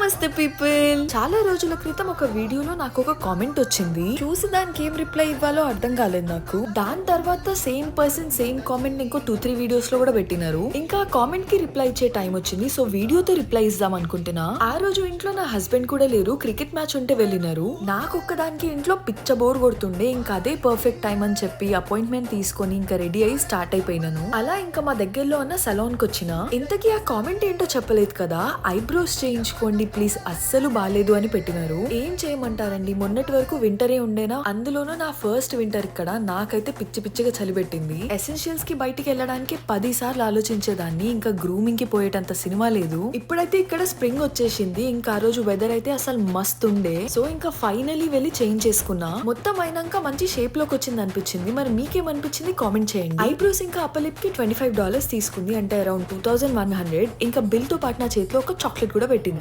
నమస్తే పీపుల్. చాలా రోజుల క్రితం ఒక వీడియోలో నాకు ఒక కామెంట్ వచ్చింది. చూసి దానికి ఏం రిప్లై ఇవ్వాలో అర్థం కాలేదు నాకు. దాని తర్వాత సేమ్ పర్సన్ సేమ్ కామెంట్ ఇంకో 2-3 వీడియోస్ లో కూడా పెట్టినారు. ఇంకా కామెంట్ కి రిప్లై ఇచ్చే టైం వచ్చింది. సో వీడియోతో రిప్లై ఇద్దాం అనుకుంటున్నా. ఆ రోజు ఇంట్లో నా హస్బెండ్ కూడా లేరు, క్రికెట్ మ్యాచ్ ఉంటే వెళ్ళినారు. నాకు ఒక్కదానికి ఇంట్లో పిచ్చ బోర్ కొడుతుండే. ఇంకా అదే పర్ఫెక్ట్ టైం అని చెప్పి అపాయింట్మెంట్ తీసుకొని ఇంకా రెడీ అయ్యి స్టార్ట్ అయిపోయినాను. అలా ఇంకా మా దగ్గరలో ఉన్న సలూన్ కి వచ్చిన. ఇంతకీ ఆ కామెంట్ ఏంటో చెప్పలేదు కదా. ఐబ్రోస్ చేయించుకోండి ప్లీజ్, అస్సలు బాలేదు అని పెట్టినారు. ఏం చేయమంటారండి, మొన్నటి వరకు వింటరే ఉండేనా, అందులోనూ నా ఫస్ట్ వింటర్ ఇక్కడ. నాకైతే పిచ్చి పిచ్చిగా చలి పెట్టింది. ఎసెన్షియల్స్ కి బయటికి వెళ్ళడానికి 10 సార్లు ఆలోచించేదాన్ని. ఇంకా గ్రూమింగ్ కి పోయేటంత సినిమా లేదు. ఇప్పుడైతే ఇక్కడ స్ప్రింగ్ వచ్చేసింది. ఇంకా ఆ రోజు వెదర్ అయితే అసలు మస్తు ఉండే. సో ఇంకా ఫైనలీ వెళ్ళి చేంజ్ చేసుకున్నా. మొత్తం అయినాక మంచి షేప్ లోకి వచ్చింది అనిపించింది. మరి మీకేమనిపించింది కామెంట్ చేయండి. ఐబ్రోస్ ఇంకా అప్పర్ లిప్ కి $25 తీసుకుంది, అంటే అరౌండ్ 2100. ఇంకా బిల్ తో పాటు నా చేతిలో ఒక చాక్లెట్ కూడా పెట్టింది.